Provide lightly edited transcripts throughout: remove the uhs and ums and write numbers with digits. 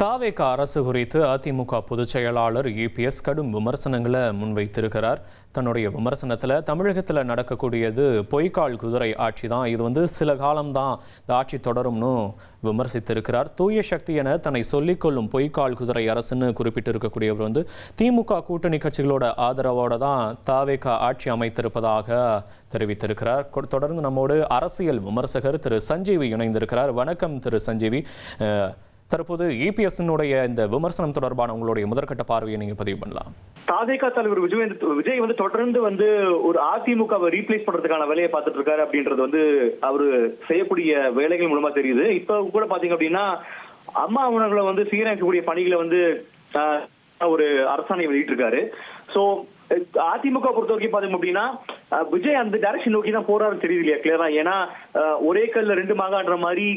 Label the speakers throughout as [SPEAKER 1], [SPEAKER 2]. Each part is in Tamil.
[SPEAKER 1] தாவேக அரசு குறித்து அதிமுக பொதுச் செயலாளர் இபிஎஸ் கடும் விமர்சனங்களை முன்வைத்திருக்கிறார். தன்னுடைய விமர்சனத்தில் தமிழகத்தில் நடக்கக்கூடியது பொய்க்கால் குதிரை ஆட்சி தான், இது சில காலம்தான் இந்த ஆட்சி தொடரும்னு விமர்சித்திருக்கிறார். தூய சக்தி என தன்னை சொல்லிக்கொள்ளும் பொய்க்கால் குதிரை அரசுன்னு குறிப்பிட்டு இருக்கக்கூடியவர் திமுக கூட்டணி கட்சிகளோட ஆதரவோட தான் தாவேக ஆட்சி அமைத்திருப்பதாக தெரிவித்திருக்கிறார். தொடர்ந்து நம்மோடு அரசியல் விமர்சகர் திரு சஞ்சீவி இணைந்திருக்கிறார். வணக்கம் திரு சஞ்சீவி. தற்போது இபிஎஸ்னுடைய இந்த விமர்சனம் தொடர்பான உங்களுடைய முதற்கட்ட பார்வையை நீங்க பதிவு பண்ணலாம்.
[SPEAKER 2] தாவேக தலைவர் விஜய் தொடர்ந்து ஒரு அதிமுகவை ரீப்ளேஸ் பண்றதுக்கான வேலையை பார்த்துட்டு இருக்காரு அப்படின்றது அவரு செய்யக்கூடிய வேலைகள் மூலமா தெரியுது. இப்ப கூட பாத்தீங்க அப்படின்னா அம்மா உணவுகளை சீரமைக்கக்கூடிய பணிகளை ஒரு அரசாணை வெளியிட்டிருக்காரு. சோ அதிமுக பொறுத்த வரைக்கும் பாத்தீங்க அப்படின்னா விஜய் அந்த டைரக்ஷன் நோக்கி தான் போறாருன்னு தெரியுது இல்லையா, கிளியரா. ஏன்னா ஒரே கல்ல ரெண்டு மாகான்ற மாதிரி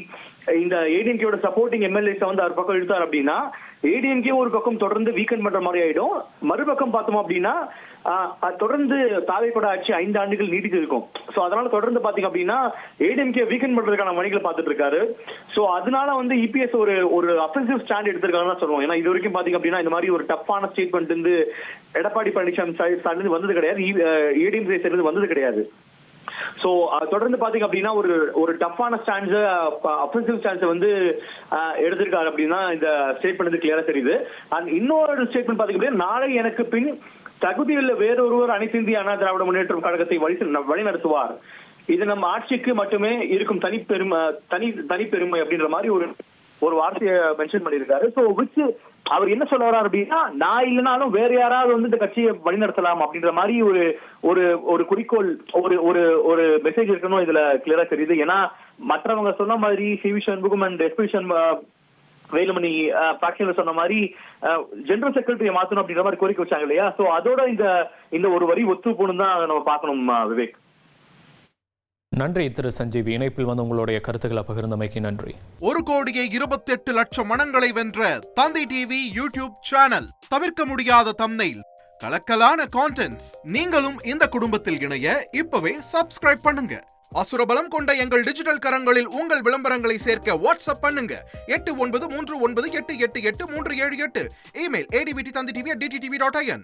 [SPEAKER 2] இந்த ஏடிஎம்கேயோட சப்போர்ட்டிங் எம்எல்ஏஸ் அவர் பக்கம் இழுத்தார் அப்படின்னா ஏடிஎம்கே ஒரு பக்கம் தொடர்ந்து வீக்கெண்ட் பண்ற மாதிரி ஆயிடும். மறுபக்கம் பார்த்தோம் அப்படின்னா தொடர்ந்து தாவேகோட ஆட்சி 5 ஆண்டுகள் நீடித்து இருக்கும். சோ அதனால தொடர்ந்து பாத்தீங்க அப்படின்னா ஏடிஎம்கே வீக்கெண்ட் பண்றதுக்கான வழிகளை பார்த்துட்டு இருக்காரு. சோ அதனால இபிஎஸ் ஒரு அஃபென்சிவ் ஸ்டாண்ட் எடுத்திருக்காருன்னு சொல்லுவோம். ஏன்னா இது வரைக்கும் பாத்தீங்க அப்படின்னா இந்த மாதிரி ஒரு டஃப்பான ஸ்டேட்மெண்ட் எடப்பாடி பழனிசாமி சைடுல வந்தது கிடையாது, ஏடிஎம்கே சைடுல வந்தது கிடையாது. சோ தொடர்ந்து பாத்தீங்க அப்படின்னா ஒரு டஃப்பான ஸ்டாண்ட்ஸ் அஃபென்சிவ் ஸ்டாண்ட்ஸ் எடுத்திருக்காரு அப்படின்னா இந்த ஸ்டேட்மெண்ட் கிளியரா தெரியுது. அண்ட் இன்னொரு ஸ்டேட்மெண்ட் பாத்தீங்க அப்படின்னா நாளை எனக்கு பின் தகுதியுள்ள வேறொருவர் அனைத்து இந்திய அண்ணா திராவிட முன்னேற்றம் கழகத்தை வழிநடத்துவார், இது நம்ம ஆட்சிக்கு மட்டுமே இருக்கும் தனிப்பெருமை அப்படின்ற மாதிரி ஒரு வார்த்தையை மென்ஷன் பண்ணியிருக்காரு. சோ அவர் என்ன சொல்ல வர்றாரு அப்படின்னா நான் இல்லைனாலும் வேற யாராவது இந்த கட்சியை வழிநடத்தலாம் அப்படின்ற மாதிரி ஒரு குறிக்கோள் ஒரு மெசேஜ் இருக்கணும் இதுல கிளியரா தெரியுது. ஏன்னா மற்றவங்க சொன்ன மாதிரி சிவி சண்முகம் அண்ட் எஸ்பிஷன் வேலுமணி பாக்ஷன்ல சொன்ன மாதிரி ஜெனரல் செக்ரட்டரியை மாத்தணும் அப்படின்ற மாதிரி கோரிக்கை வச்சாங்க இல்லையா. சோ அதோட இந்த ஒரு வரி ஒத்து போகணும் தான் நம்ம பார்க்கணும். விவேக்,
[SPEAKER 1] நன்றி திரு சஞ்சீவி. இணைப்பில் உங்களுடைய கருத்துக்களை பகிர்ந்தமைக்கு நன்றி.
[SPEAKER 3] 1,28,00,000 மனங்களை வென்ற தந்தி டிவி யூடியூப் சேனல். தவிர்க்க முடியாத தம்ப்நெயில், கலக்கலான கான்டென்ட்ஸ். நீங்களும் இந்த குடும்பத்தில் இணைய இப்பவே சப்ஸ்கிரைப் பண்ணுங்க. அசுரபலம் கொண்ட எங்கள் டிஜிட்டல் கரங்களில் உங்கள் விளம்பரங்களை சேர்க்க வாட்ஸ்அப் பண்ணுங்க. 893988883778. Email advtthanditv@dttv.in.